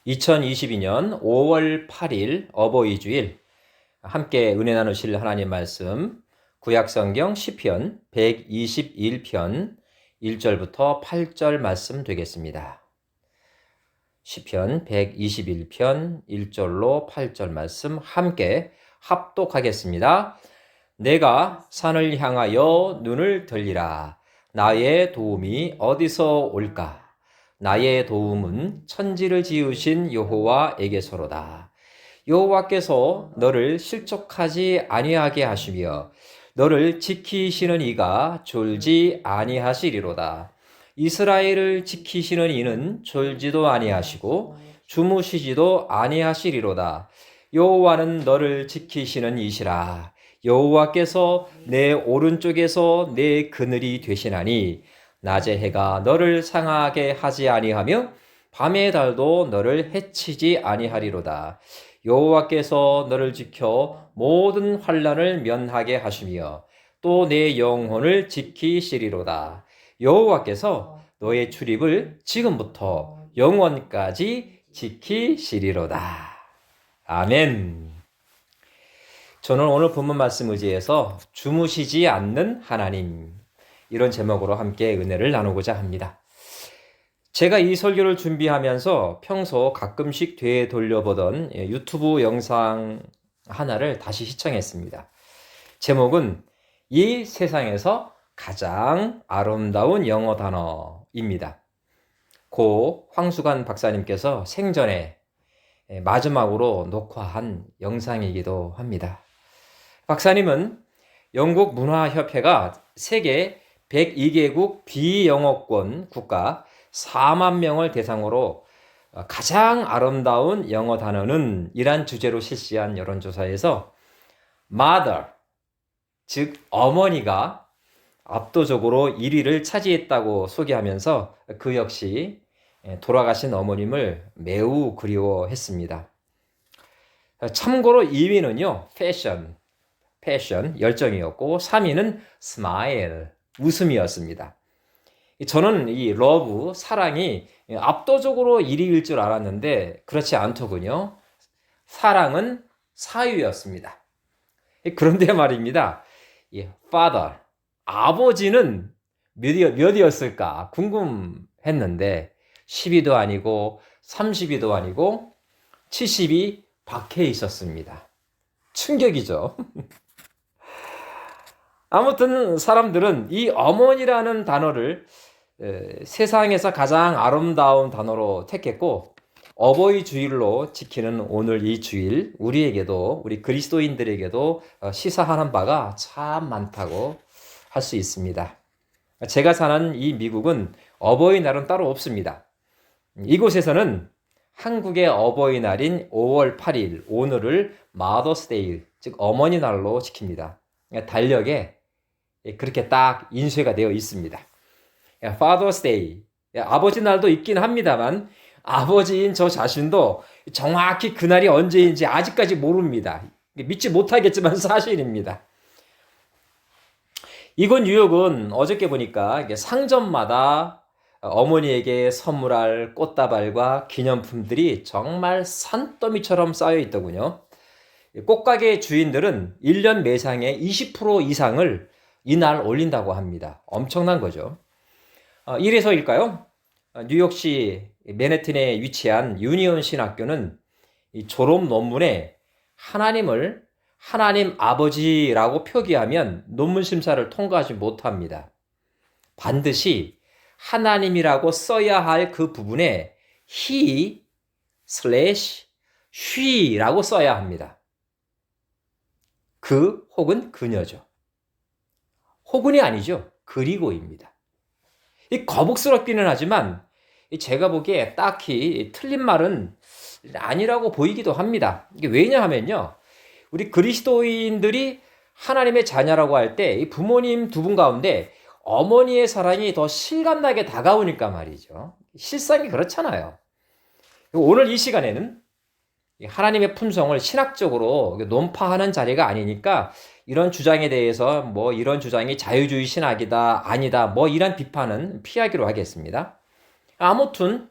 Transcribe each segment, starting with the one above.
2022년 5월 8일 어버이 주일 함께 은혜 나누실 하나님 말씀 구약성경 시편 121편 1절부터 8절 말씀 되겠습니다. 시편 121편 1절로 8절 말씀 함께 합독하겠습니다. 내가 산을 향하여 눈을 들리라. 나의 도움이 어디서 올까? 나의 도움은 천지를 지으신 여호와에게서로다. 여호와께서 너를 실족하지 아니하게 하시며 너를 지키시는 이가 졸지 아니하시리로다. 이스라엘을 지키시는 이는 졸지도 아니하시고 주무시지도 아니하시리로다. 여호와는 너를 지키시는 이시라. 여호와께서 내 오른쪽에서 내 그늘이 되시나니 낮의 해가 너를 상하게 하지 아니하며 밤의 달도 너를 해치지 아니하리로다. 여호와께서 너를 지켜 모든 환난을 면하게 하시며 또 내 영혼을 지키시리로다. 여호와께서 너의 출입을 지금부터 영원까지 지키시리로다. 아멘. 저는 오늘 본문 말씀 의지해서 주무시지 않는 하나님, 이런 제목으로 함께 은혜를 나누고자 합니다. 제가 이 설교를 준비하면서 평소 가끔씩 되돌려보던 유튜브 영상 하나를 다시 시청했습니다. 제목은 이 세상에서 가장 아름다운 영어 단어입니다. 고 황수관 박사님께서 생전에 마지막으로 녹화한 영상이기도 합니다. 박사님은 영국 문화협회가 세계 102개국 비영어권 국가 4만 명을 대상으로 가장 아름다운 영어 단어는 이란 주제로 실시한 여론조사에서 mother, 즉 어머니가 압도적으로 1위를 차지했다고 소개하면서 그 역시 돌아가신 어머님을 매우 그리워했습니다. 참고로 2위는요, 패션, 열정이었고 3위는 스마일, 웃음이었습니다. 저는 이 러브, 사랑이 압도적으로 1위일 줄 알았는데 그렇지 않더군요. 사랑은 4위였습니다. 그런데 말입니다. father, 아버지는 몇이었을까 궁금했는데 10위도 아니고 30위도 아니고 70위 밖에 있었습니다. 충격이죠. 아무튼 사람들은 이 어머니라는 단어를 세상에서 가장 아름다운 단어로 택했고 어버이 주일로 지키는 오늘 이 주일 우리에게도 우리 그리스도인들에게도 시사하는 바가 참 많다고 할 수 있습니다. 제가 사는 이 미국은 어버이날은 따로 없습니다. 이곳에서는 한국의 어버이날인 5월 8일 오늘을 마더스데이 즉 어머니날로 지킵니다. 달력에 그렇게 딱 인쇄가 되어 있습니다. Father's Day, 아버지 날도 있긴 합니다만 아버지인 저 자신도 정확히 그날이 언제인지 아직까지 모릅니다. 믿지 못하겠지만 사실입니다. 이곳 뉴욕은 어저께 보니까 상점마다 어머니에게 선물할 꽃다발과 기념품들이 정말 산더미처럼 쌓여 있더군요. 꽃가게 주인들은 1년 매상의 20% 이상을 이날 올린다고 합니다. 엄청난 거죠. 이래서일까요? 뉴욕시 맨해튼에 위치한 유니온 신학교는 이 졸업 논문에 하나님을 하나님 아버지라고 표기하면 논문 심사를 통과하지 못합니다. 반드시 하나님이라고 써야 할 그 부분에 he/she라고 써야 합니다. 그 혹은 그녀죠. 혹은이 아니죠. 그리고입니다. 이 거북스럽기는 하지만 제가 보기에 딱히 틀린 말은 아니라고 보이기도 합니다. 이게 왜냐하면요. 우리 그리스도인들이 하나님의 자녀라고 할 때 부모님 두 분 가운데 어머니의 사랑이 더 실감나게 다가오니까 말이죠. 실상이 그렇잖아요. 오늘 이 시간에는 하나님의 품성을 신학적으로 논파하는 자리가 아니니까 이런 주장에 대해서 이런 주장이 자유주의 신학이다, 아니다, 이런 비판은 피하기로 하겠습니다. 아무튼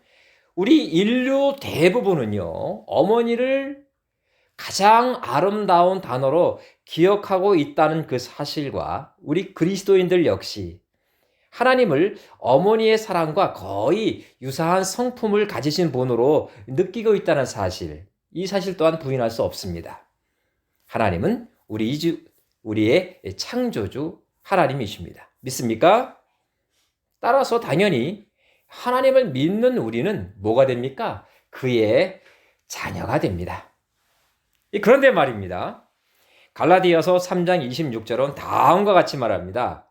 우리 인류 대부분은요, 어머니를 가장 아름다운 단어로 기억하고 있다는 그 사실과 우리 그리스도인들 역시 하나님을 어머니의 사랑과 거의 유사한 성품을 가지신 분으로 느끼고 있다는 사실, 이 사실 또한 부인할 수 없습니다. 하나님은 우리의 창조주 하나님이십니다. 믿습니까? 따라서 당연히 하나님을 믿는 우리는 뭐가 됩니까? 그의 자녀가 됩니다. 그런데 말입니다. 갈라디아서 3장 26절은 다음과 같이 말합니다.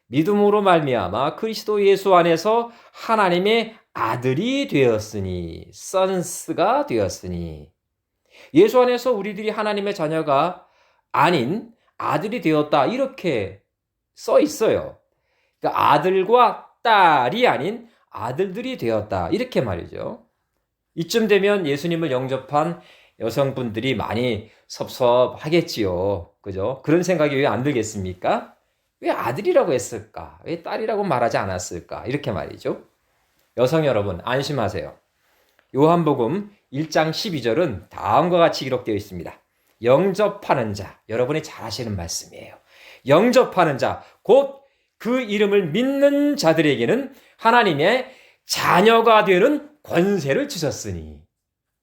믿음으로 말미암아 그리스도 예수 안에서 하나님의 아들이 되었으니, 선스가 되었으니, 예수 안에서 우리들이 하나님의 자녀가 아닌 아들이 되었다, 이렇게 써 있어요. 그러니까 아들과 딸이 아닌 아들들이 되었다, 이렇게 말이죠. 이쯤 되면 예수님을 영접한 여성분들이 많이 섭섭하겠지요. 그죠? 그런 생각이 왜 안 들겠습니까? 왜 아들이라고 했을까? 왜 딸이라고 말하지 않았을까? 이렇게 말이죠. 여성 여러분, 안심하세요. 요한복음 1장 12절은 다음과 같이 기록되어 있습니다. 영접하는 자, 여러분이 잘 아시는 말씀이에요. 영접하는 자, 곧 그 이름을 믿는 자들에게는 하나님의 자녀가 되는 권세를 주셨으니.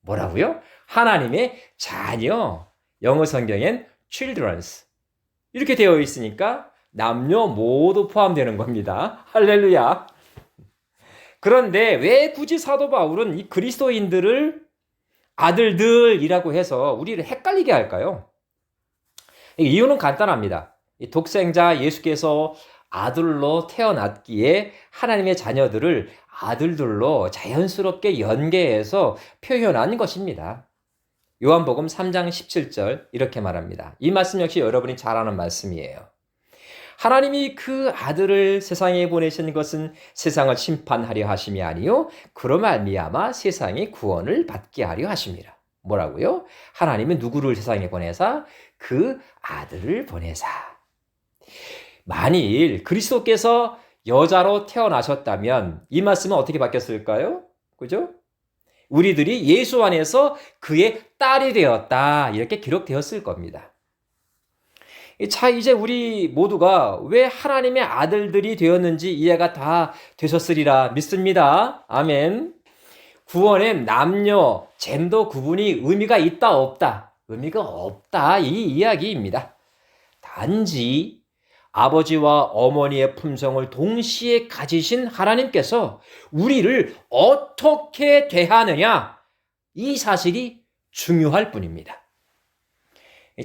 뭐라고요? 하나님의 자녀. 영어 성경엔 children's. 이렇게 되어 있으니까 남녀 모두 포함되는 겁니다. 할렐루야. 그런데 왜 굳이 사도 바울은 이 그리스도인들을 아들들이라고 해서 우리를 헷갈리게 할까요? 이유는 간단합니다. 이 독생자 예수께서 아들로 태어났기에 하나님의 자녀들을 아들들로 자연스럽게 연계해서 표현한 것입니다. 요한복음 3장 17절 이렇게 말합니다. 이 말씀 역시 여러분이 잘 아는 말씀이에요. 하나님이 그 아들을 세상에 보내신 것은 세상을 심판하려 하심이 아니요 그로 말미암아 세상의 구원을 받게 하려 하심이라. 뭐라고요? 하나님은 누구를 세상에 보내사? 그 아들을 보내사. 만일 그리스도께서 여자로 태어나셨다면 이 말씀은 어떻게 바뀌었을까요? 그죠? 우리들이 예수 안에서 그의 딸이 되었다, 이렇게 기록되었을 겁니다. 자, 이제 우리 모두가 왜 하나님의 아들들이 되었는지 이해가 다 되셨으리라 믿습니다. 아멘. 구원엔 남녀, 젠더 구분이 의미가 있다, 없다? 의미가 없다, 이 이야기입니다. 단지 아버지와 어머니의 품성을 동시에 가지신 하나님께서 우리를 어떻게 대하느냐, 이 사실이 중요할 뿐입니다.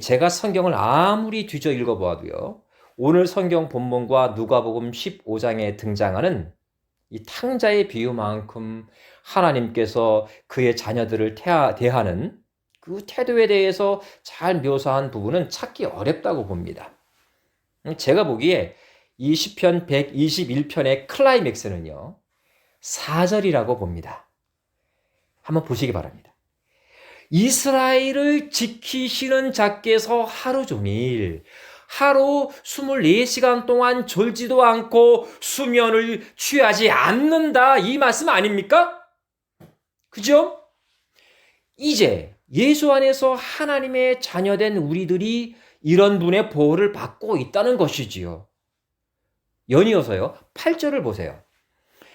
제가 성경을 아무리 뒤져 읽어보아도요, 오늘 성경 본문과 누가복음 15장에 등장하는 이 탕자의 비유만큼 하나님께서 그의 자녀들을 대하는 그 태도에 대해서 잘 묘사한 부분은 찾기 어렵다고 봅니다. 제가 보기에 이 시편 121편의 클라이맥스는요, 4절이라고 봅니다. 한번 보시기 바랍니다. 이스라엘을 지키시는 자께서 하루 종일 하루 24시간 동안 졸지도 않고 수면을 취하지 않는다, 이 말씀 아닙니까? 그죠? 이제 예수 안에서 하나님의 자녀된 우리들이 이런 분의 보호를 받고 있다는 것이지요. 연이어서요, 8절을 보세요.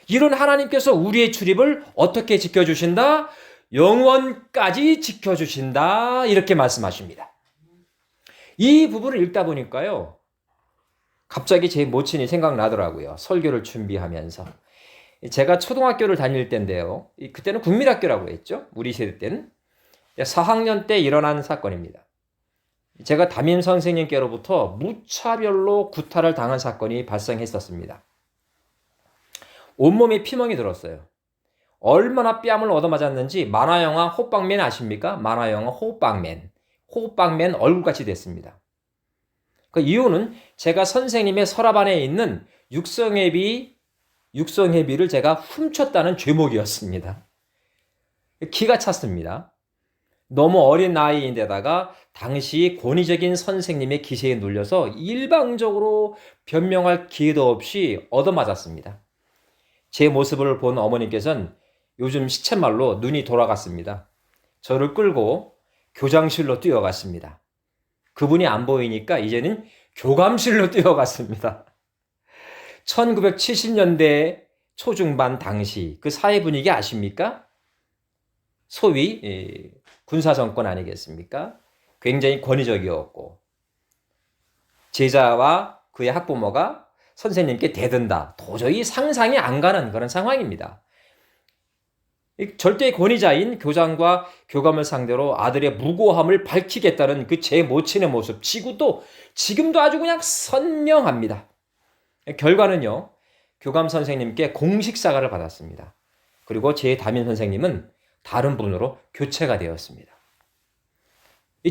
이런 하나님께서 우리의 출입을 어떻게 지켜주신다? 영원까지 지켜주신다, 이렇게 말씀하십니다. 이 부분을 읽다 보니까요, 갑자기 제 모친이 생각나더라고요. 설교를 준비하면서. 제가 초등학교를 다닐 때인데요, 그때는 국민학교라고 했죠. 우리 세대 때는 4학년 때 일어난 사건입니다. 제가 담임 선생님께로부터 무차별로 구타를 당한 사건이 발생했었습니다. 온몸에 피멍이 들었어요. 얼마나 뺨을 얻어맞았는지 만화영화 호빵맨 아십니까? 만화영화 호빵맨 얼굴같이 됐습니다. 그 이유는 제가 선생님의 서랍 안에 있는 육성회비를 제가 훔쳤다는 죄목이었습니다. 기가 찼습니다. 너무 어린 나이인데다가 당시 권위적인 선생님의 기세에 눌려서 일방적으로 변명할 기회도 없이 얻어맞았습니다. 제 모습을 본 어머니께서는 요즘 시쳇말로 눈이 돌아갔습니다. 저를 끌고 교장실로 뛰어갔습니다. 그분이 안 보이니까 이제는 교감실로 뛰어갔습니다. 1970년대 초중반 당시 그 사회 분위기 아십니까? 소위 군사정권 아니겠습니까? 굉장히 권위적이었고 제자와 그의 학부모가 선생님께 대든다. 도저히 상상이 안 가는 그런 상황입니다. 절대 권위자인 교장과 교감을 상대로 아들의 무고함을 밝히겠다는 그 제 모친의 모습, 지금도 아주 그냥 선명합니다. 결과는요, 교감 선생님께 공식 사과를 받았습니다. 그리고 제 담임 선생님은 다른 분으로 교체가 되었습니다.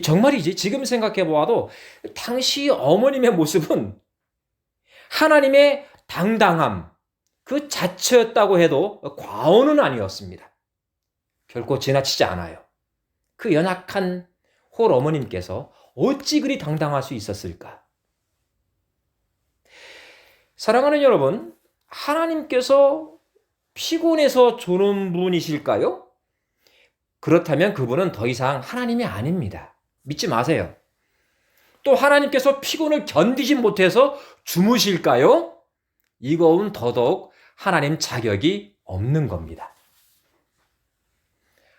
정말이지, 지금 생각해 보아도 당시 어머님의 모습은 하나님의 당당함 그 자체였다고 해도 과언은 아니었습니다. 결코 지나치지 않아요. 그 연약한 홀 어머님께서 어찌 그리 당당할 수 있었을까? 사랑하는 여러분, 하나님께서 피곤해서 조는 분이실까요? 그렇다면 그분은 더 이상 하나님이 아닙니다. 믿지 마세요. 또 하나님께서 피곤을 견디지 못해서 주무실까요? 이거는 더더욱 하나님 자격이 없는 겁니다.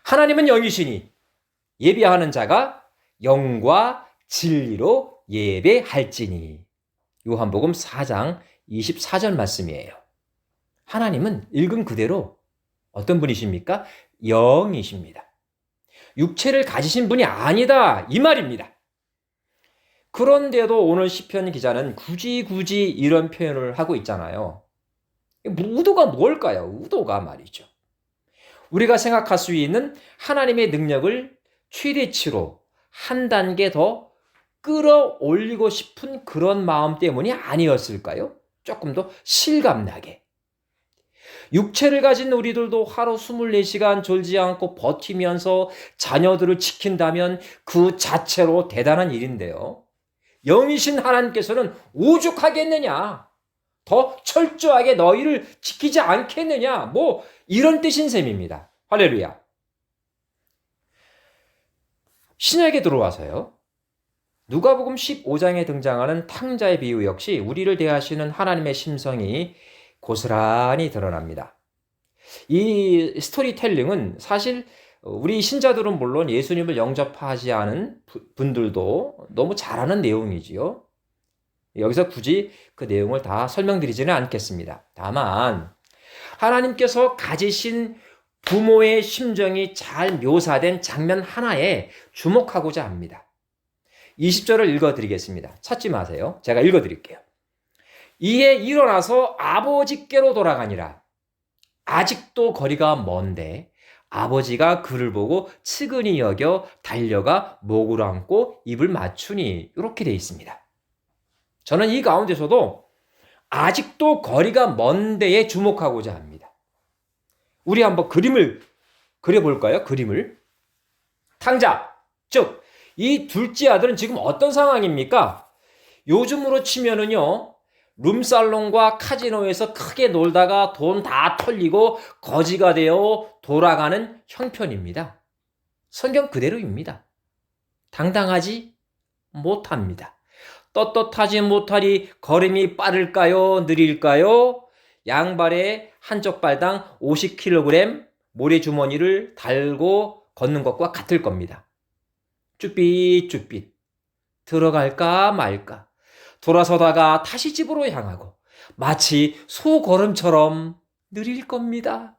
하나님은 영이시니 예배하는 자가 영과 진리로 예배할지니. 요한복음 4장 24절 말씀이에요. 하나님은 읽은 그대로 어떤 분이십니까? 영이십니다. 육체를 가지신 분이 아니다 이 말입니다. 그런데도 오늘 시편 기자는 굳이 이런 표현을 하고 있잖아요. 의도가 뭘까요? 의도가 말이죠. 우리가 생각할 수 있는 하나님의 능력을 최대치로 한 단계 더 끌어올리고 싶은 그런 마음 때문이 아니었을까요? 조금 더 실감나게. 육체를 가진 우리들도 하루 24시간 졸지 않고 버티면서 자녀들을 지킨다면 그 자체로 대단한 일인데요. 영이신 하나님께서는 오죽하겠느냐? 더 철저하게 너희를 지키지 않겠느냐? 이런 뜻인 셈입니다. 할렐루야. 신약에 들어와서요. 누가복음 15장에 등장하는 탕자의 비유 역시 우리를 대하시는 하나님의 심성이 고스란히 드러납니다. 이 스토리텔링은 사실 우리 신자들은 물론 예수님을 영접하지 않은 분들도 너무 잘 아는 내용이지요. 여기서 굳이 그 내용을 다 설명드리지는 않겠습니다. 다만 하나님께서 가지신 부모의 심정이 잘 묘사된 장면 하나에 주목하고자 합니다. 20절을 읽어드리겠습니다. 찾지 마세요. 제가 읽어드릴게요. 이에 일어나서 아버지께로 돌아가니라. 아직도 거리가 먼데 아버지가 그를 보고 측은히 여겨 달려가 목을 안고 입을 맞추니, 이렇게 되어 있습니다. 저는 이 가운데서도 아직도 거리가 먼 데에 주목하고자 합니다. 우리 한번 그림을 그려볼까요? 그림을. 탕자, 즉 이 둘째 아들은 지금 어떤 상황입니까? 요즘으로 치면은요, 룸살롱과 카지노에서 크게 놀다가 돈 다 털리고 거지가 되어 돌아가는 형편입니다. 성경 그대로입니다. 당당하지 못합니다. 떳떳하지 못하리 걸음이 빠를까요? 느릴까요? 양발에 한쪽 발당 50kg 모래주머니를 달고 걷는 것과 같을 겁니다. 쭈삣쭈삣 들어갈까 말까 돌아서다가 다시 집으로 향하고 마치 소걸음처럼 느릴 겁니다.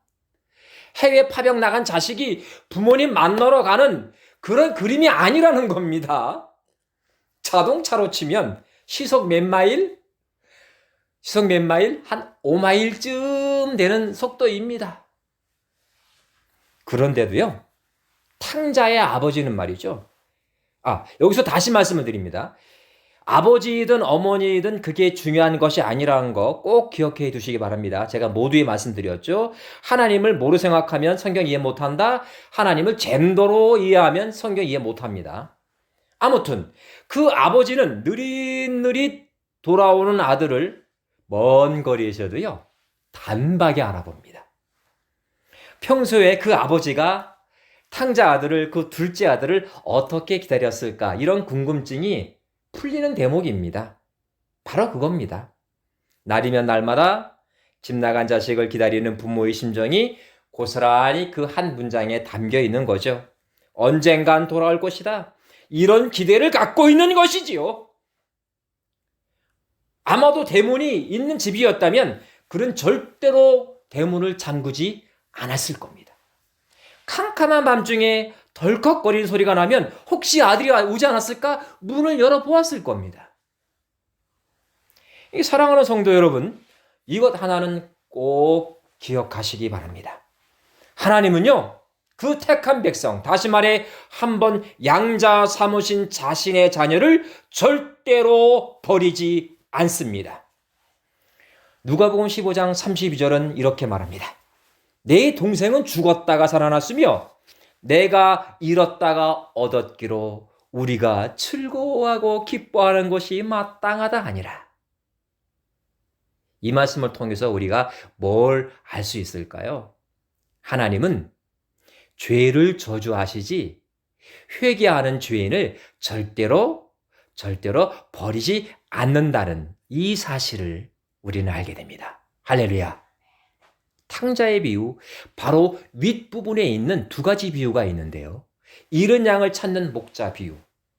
해외 파병 나간 자식이 부모님 만나러 가는 그런 그림이 아니라는 겁니다. 자동차로 치면 시속 몇 마일? 한 5마일쯤 되는 속도입니다. 그런데도요, 탕자의 아버지는 말이죠. 여기서 다시 말씀을 드립니다. 아버지이든 어머니이든 그게 중요한 것이 아니라는 거 꼭 기억해 두시기 바랍니다. 제가 모두에 말씀드렸죠. 하나님을 뭐로 생각하면 성경 이해 못한다. 하나님을 잼도로 이해하면 성경 이해 못합니다. 아무튼 그 아버지는 느릿느릿 돌아오는 아들을 먼 거리에서도요 단박에 알아봅니다. 평소에 그 아버지가 탕자 아들을, 그 둘째 아들을 어떻게 기다렸을까? 이런 궁금증이 풀리는 대목입니다. 바로 그겁니다. 날이면 날마다 집 나간 자식을 기다리는 부모의 심정이 고스란히 그 한 문장에 담겨 있는 거죠. 언젠간 돌아올 것이다. 이런 기대를 갖고 있는 것이지요. 아마도 대문이 있는 집이었다면 그는 절대로 대문을 잠그지 않았을 겁니다. 캄캄한 밤중에 덜컥거리는 소리가 나면 혹시 아들이 오지 않았을까? 문을 열어보았을 겁니다. 사랑하는 성도 여러분, 이것 하나는 꼭 기억하시기 바랍니다. 하나님은요, 그 택한 백성, 다시 말해 한번 양자 삼으신 자신의 자녀를 절대로 버리지 않습니다. 누가복음 15장 32절은 이렇게 말합니다. 내 동생은 죽었다가 살아났으며 내가 잃었다가 얻었기로 우리가 즐거워하고 기뻐하는 것이 마땅하다 하니라. 이 말씀을 통해서 우리가 뭘 알 수 있을까요? 하나님은 죄를 저주하시지 회개하는 죄인을 절대로 버리지 않는다는 이 사실을 우리는 알게 됩니다. 할렐루야. 탕자의 비유, 바로 윗부분에 있는 두 가지 비유가 있는데요. 잃은 양을 찾는 목자 비유,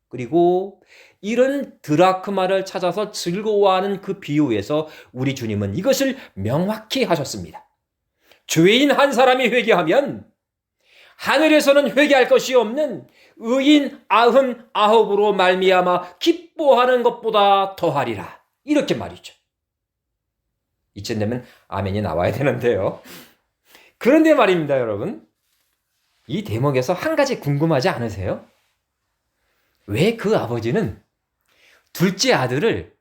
그리고 잃은 드라크마를 찾아서 즐거워하는 그 비유에서 우리 주님은 이것을 명확히 하셨습니다. 죄인 한 사람이 회개하면 하늘에서는 회개할 것이 없는 의인 99으로 말미암아 기뻐하는 것보다 더하리라. 이렇게 말이죠. 이쯤 되면 아멘이 나와야 되는데요. 그런데 말입니다, 여러분. 이 대목에서 한 가지 궁금하지 않으세요? 왜 그 아버지는 둘째 아들을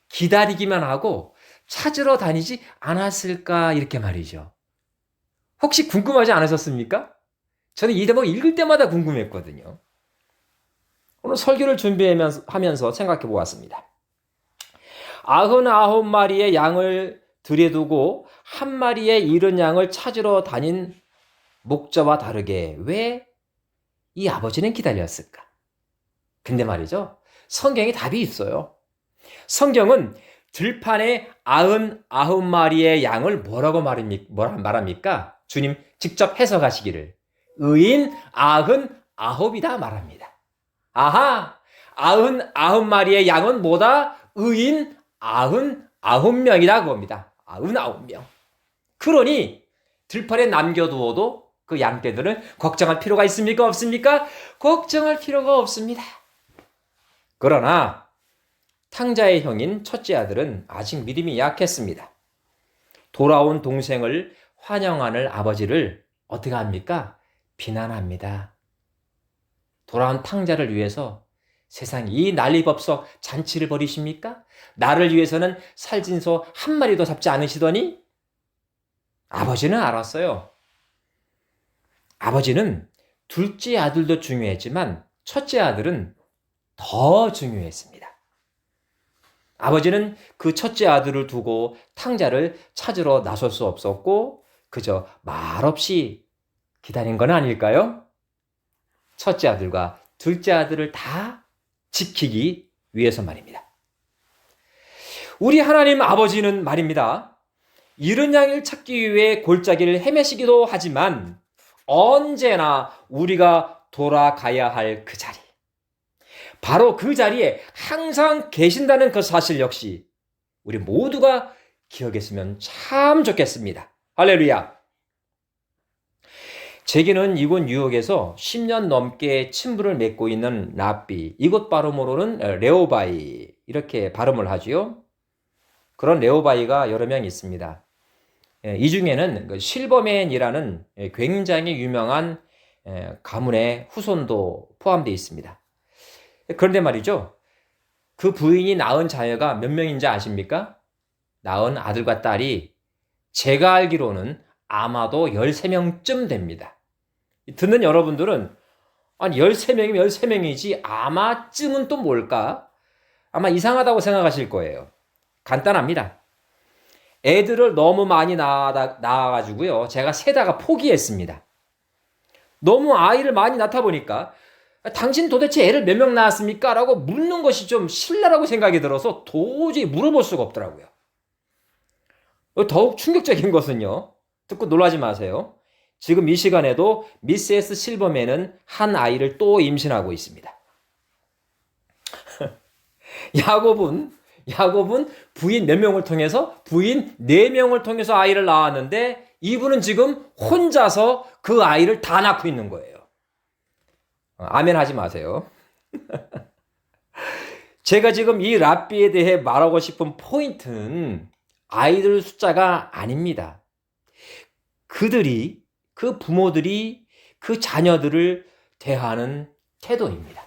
기다리기만 하고 찾으러 다니지 않았을까? 이렇게 말이죠. 혹시 궁금하지 않으셨습니까? 저는 이 대목 읽을 때마다 궁금했거든요. 오늘 설교를 준비하면서 생각해 보았습니다. 99마리의 양을 들여두고 한 마리의 잃은 양을 찾으러 다닌 목자와 다르게 왜 이 아버지는 기다렸을까? 근데 말이죠. 성경에 답이 있어요. 성경은 들판에 99마리의 양을 뭐라고 말합니까? 주님 직접 해석하시기를 의인 99이다 말합니다. 아하, 99마리의 양은 뭐다? 의인 99명이다 그겁니다. 99명. 그러니 들판에 남겨두어도 그 양떼들은 걱정할 필요가 있습니까? 없습니까? 걱정할 필요가 없습니다. 그러나 탕자의 형인 첫째 아들은 아직 믿음이 약했습니다. 돌아온 동생을 환영하는 아버지를 어떻게 합니까? 비난합니다. 돌아온 탕자를 위해서 세상 이 난리법석 잔치를 벌이십니까? 나를 위해서는 살진소 한 마리도 잡지 않으시더니? 아버지는 알았어요. 아버지는 둘째 아들도 중요했지만 첫째 아들은 더 중요했습니다. 아버지는 그 첫째 아들을 두고 탕자를 찾으러 나설 수 없었고 그저 말없이 기다린 건 아닐까요? 첫째 아들과 둘째 아들을 다 지키기 위해서 말입니다. 우리 하나님 아버지는 말입니다. 잃은 양을 찾기 위해 골짜기를 헤매시기도 하지만 언제나 우리가 돌아가야 할 그 자리, 바로 그 자리에 항상 계신다는 그 사실 역시 우리 모두가 기억했으면 참 좋겠습니다. 할렐루야. 제게는 이곳 뉴욕에서 10년 넘게 친분을 맺고 있는 랍비, 이곳 발음으로는 레오바이 이렇게 발음을 하지요. 그런 레오바이가 여러 명 있습니다. 이 중에는 실버맨이라는 굉장히 유명한 가문의 후손도 포함되어 있습니다. 그런데 말이죠. 그 부인이 낳은 자녀가 몇 명인지 아십니까? 낳은 아들과 딸이 제가 알기로는 아마도 13명쯤 됩니다. 듣는 여러분들은 아니 13명이면 13명이지 아마쯤은 또 뭘까? 아마 이상하다고 생각하실 거예요. 간단합니다. 애들을 너무 많이 낳아가지고요. 제가 세다가 포기했습니다. 너무 아이를 많이 낳다 보니까 당신 도대체 애를 몇 명 낳았습니까? 라고 묻는 것이 좀 신뢰라고 생각이 들어서 도저히 물어볼 수가 없더라고요. 더욱 충격적인 것은요. 듣고 놀라지 마세요. 지금 이 시간에도 미세스 실버맨은 한 아이를 또 임신하고 있습니다. 야곱은 부인 몇 명을 통해서 부인 4명을 통해서 아이를 낳았는데 이분은 지금 혼자서 그 아이를 다 낳고 있는 거예요. 아멘 하지 마세요. 제가 지금 이 랍비에 대해 말하고 싶은 포인트는 아이들 숫자가 아닙니다. 그 부모들이 그 자녀들을 대하는 태도입니다.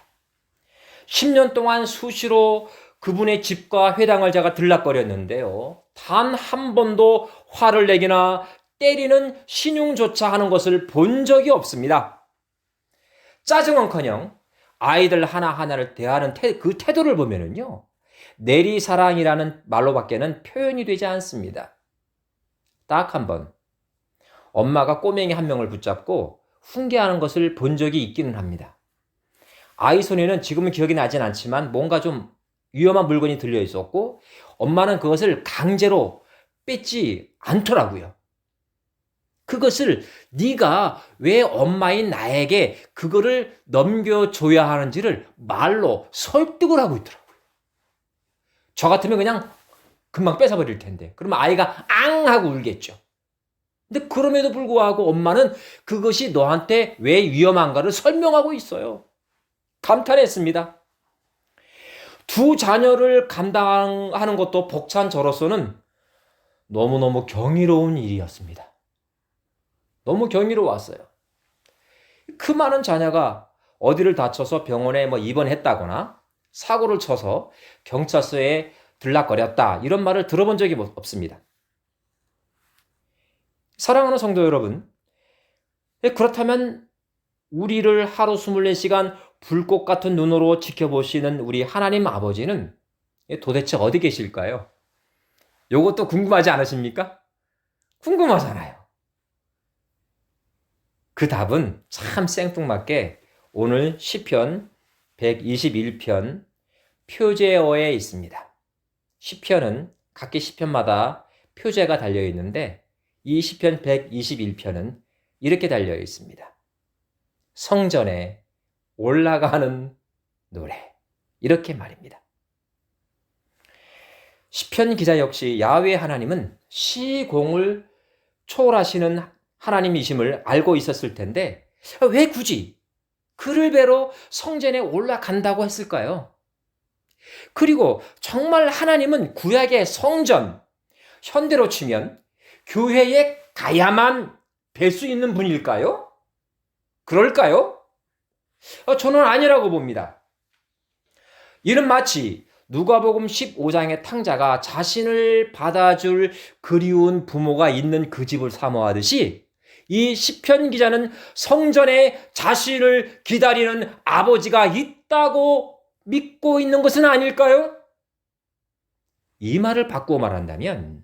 10년 동안 수시로 그분의 집과 회당을 제가 들락거렸는데요. 단 한 번도 화를 내거나 때리는 신용조차 하는 것을 본 적이 없습니다. 짜증은커녕 아이들 하나하나를 대하는 그 태도를 보면은요. 내리사랑이라는 말로밖에는 표현이 되지 않습니다. 딱 한 번 엄마가 꼬맹이 한 명을 붙잡고 훈계하는 것을 본 적이 있기는 합니다. 아이 손에는 지금은 기억이 나진 않지만 뭔가 좀 위험한 물건이 들려 있었고 엄마는 그것을 강제로 뺏지 않더라고요. 그것을 네가 왜 엄마인 나에게 그거를 넘겨줘야 하는지를 말로 설득을 하고 있더라고요. 저 같으면 그냥 금방 뺏어버릴 텐데 그러면 아이가 앙 하고 울겠죠. 근데 그럼에도 불구하고 엄마는 그것이 너한테 왜 위험한가를 설명하고 있어요. 감탄했습니다. 두 자녀를 감당하는 것도 벅찬 저로서는 너무너무 경이로운 일이었습니다. 너무 경이로웠어요. 그 많은 자녀가 어디를 다쳐서 병원에 입원했다거나 사고를 쳐서 경찰서에 들락거렸다 이런 말을 들어본 적이 없습니다. 사랑하는 성도 여러분, 그렇다면 우리를 하루 24시간 불꽃 같은 눈으로 지켜보시는 우리 하나님 아버지는 도대체 어디 계실까요? 이것도 궁금하지 않으십니까? 궁금하잖아요. 그 답은 참 생뚱맞게 오늘 시편 121편 표제어에 있습니다. 시편은 각기 시편마다 표제가 달려 있는데 이 시편 121편은 이렇게 달려 있습니다. 성전에 올라가는 노래. 이렇게 말입니다. 시편 기자 역시 야훼 하나님은 시공을 초월하시는 하나님이심을 알고 있었을 텐데 왜 굳이 그를 뵈러 성전에 올라간다고 했을까요? 그리고 정말 하나님은 구약의 성전, 현대로 치면 교회에 가야만 뵐 수 있는 분일까요? 그럴까요? 저는 아니라고 봅니다. 이는 마치 누가복음 15장의 탕자가 자신을 받아줄 그리운 부모가 있는 그 집을 사모하듯이 이 시편 기자는 성전에 자신을 기다리는 아버지가 있다고 믿고 있는 것은 아닐까요? 이 말을 바꾸어 말한다면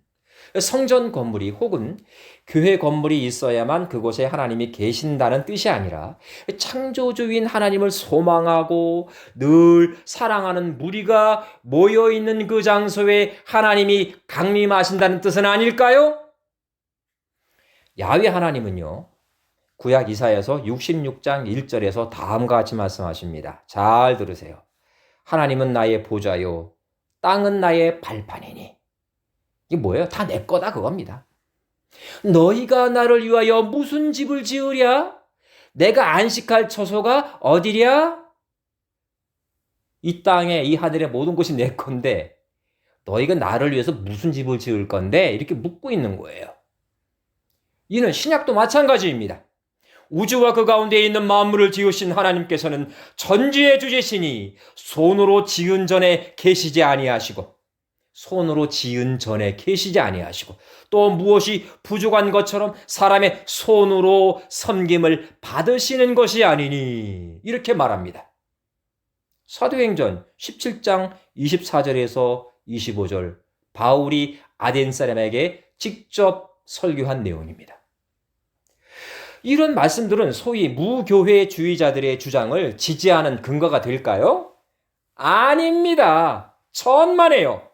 성전 건물이 혹은 교회 건물이 있어야만 그곳에 하나님이 계신다는 뜻이 아니라 창조주인 하나님을 소망하고 늘 사랑하는 무리가 모여있는 그 장소에 하나님이 강림하신다는 뜻은 아닐까요? 야훼 하나님은요, 구약 이사야서 66장 1절에서 다음과 같이 말씀하십니다. 잘 들으세요. 하나님은 나의 보좌요, 땅은 나의 발판이니. 이게 뭐예요? 다 내 거다 그겁니다. 너희가 나를 위하여 무슨 집을 지으랴? 내가 안식할 처소가 어디랴? 이 땅에 이 하늘의 모든 것이 내 건데 너희가 나를 위해서 무슨 집을 지을 건데? 이렇게 묻고 있는 거예요. 이는 신약도 마찬가지입니다. 우주와 그 가운데 있는 만물을 지으신 하나님께서는 전지의 주제시니 손으로 지은 전에 계시지 아니하시고 또 무엇이 부족한 것처럼 사람의 손으로 섬김을 받으시는 것이 아니니 이렇게 말합니다. 사도행전 17장 24절에서 25절 바울이 아덴 사람에게 직접 설교한 내용입니다. 이런 말씀들은 소위 무교회주의자들의 주장을 지지하는 근거가 될까요? 아닙니다. 천만에요.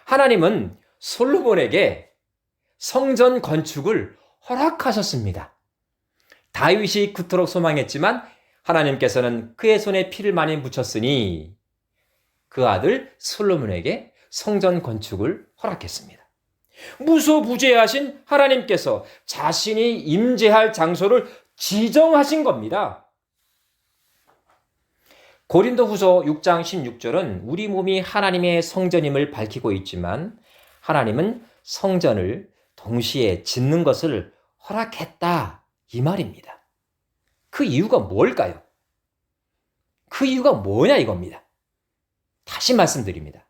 하나님은 솔로몬에게 성전 건축을 허락하셨습니다. 다윗이 그토록 소망했지만 하나님께서는 그의 손에 피를 많이 묻혔으니 그 아들 솔로몬에게 성전 건축을 허락했습니다. 무소부재하신 하나님께서 자신이 임재할 장소를 지정하신 겁니다. 고린도후서 6장 16절은 우리 몸이 하나님의 성전임을 밝히고 있지만 하나님은 성전을 동시에 짓는 것을 허락했다 이 말입니다. 그 이유가 뭘까요? 그 이유가 뭐냐 이겁니다. 다시 말씀드립니다.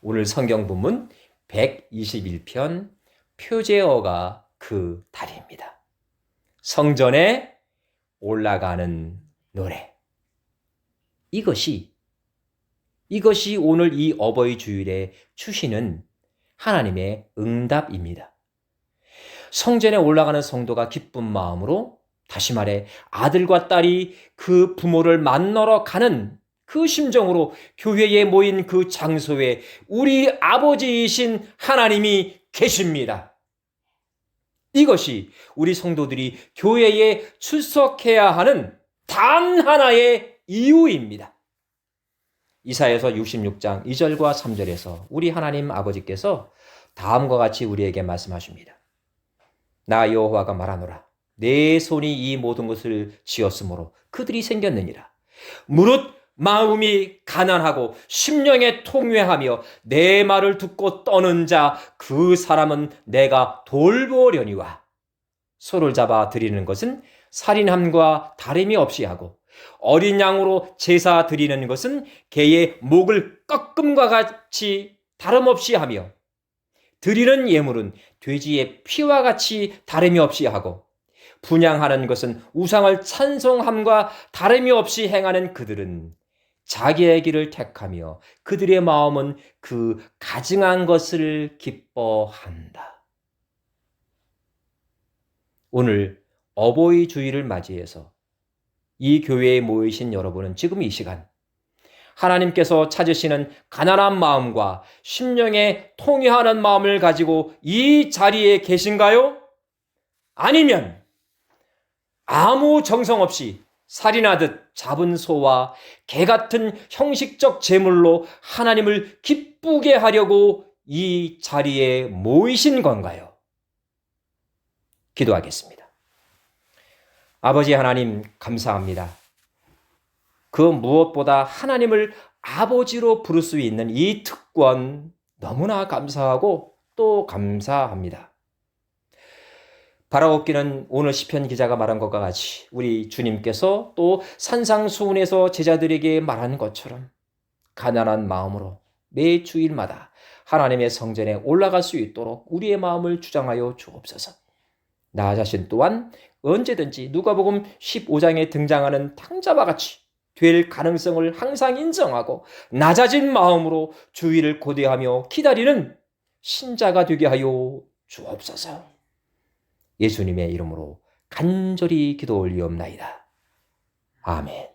오늘 성경 본문 121편 표제어가 그 달입니다. 성전에 올라가는 노래. 이것이 오늘 이 어버이 주일에 주시는 하나님의 응답입니다. 성전에 올라가는 성도가 기쁜 마음으로, 다시 말해 아들과 딸이 그 부모를 만나러 가는 그 심정으로 교회에 모인 그 장소에 우리 아버지이신 하나님이 계십니다. 이것이 우리 성도들이 교회에 출석해야 하는 단 하나의 이유입니다. 이사야서 66장 2절과 3절에서 우리 하나님 아버지께서 다음과 같이 우리에게 말씀하십니다. 나 여호와가 말하노라. 내 손이 이 모든 것을 지었으므로 그들이 생겼느니라. 무릇 마음이 가난하고 심령에 통회하며 내 말을 듣고 떠는 자 그 사람은 내가 돌보려니와. 소를 잡아 드리는 것은 살인함과 다름이 없이 하고 어린 양으로 제사 드리는 것은 개의 목을 꺾음과 같이 다름없이 하며 드리는 예물은 돼지의 피와 같이 다름이 없이 하고 분향하는 것은 우상을 찬송함과 다름이 없이 행하는 그들은 자기의 길을 택하며 그들의 마음은 그 가증한 것을 기뻐한다. 오늘 어버이 주일을 맞이해서 이 교회에 모이신 여러분은 지금 이 시간 하나님께서 찾으시는 가난한 마음과 심령에 통회하는 마음을 가지고 이 자리에 계신가요? 아니면 아무 정성 없이 살인하듯 잡은 소와 개 같은 형식적 제물로 하나님을 기쁘게 하려고 이 자리에 모이신 건가요? 기도하겠습니다. 아버지 하나님 감사합니다. 그 무엇보다 하나님을 아버지로 부를 수 있는 이 특권 너무나 감사하고 또 감사합니다. 바라옵기는 오늘 시편 기자가 말한 것과 같이 우리 주님께서 또 산상수훈에서 제자들에게 말한 것처럼 가난한 마음으로 매 주일마다 하나님의 성전에 올라갈 수 있도록 우리의 마음을 주장하여 주옵소서. 나 자신 또한 언제든지 누가복음 15장에 등장하는 탕자와 같이 될 가능성을 항상 인정하고 낮아진 마음으로 주의를 고대하며 기다리는 신자가 되게 하여 주옵소서. 예수님의 이름으로 간절히 기도 올리옵나이다. 아멘.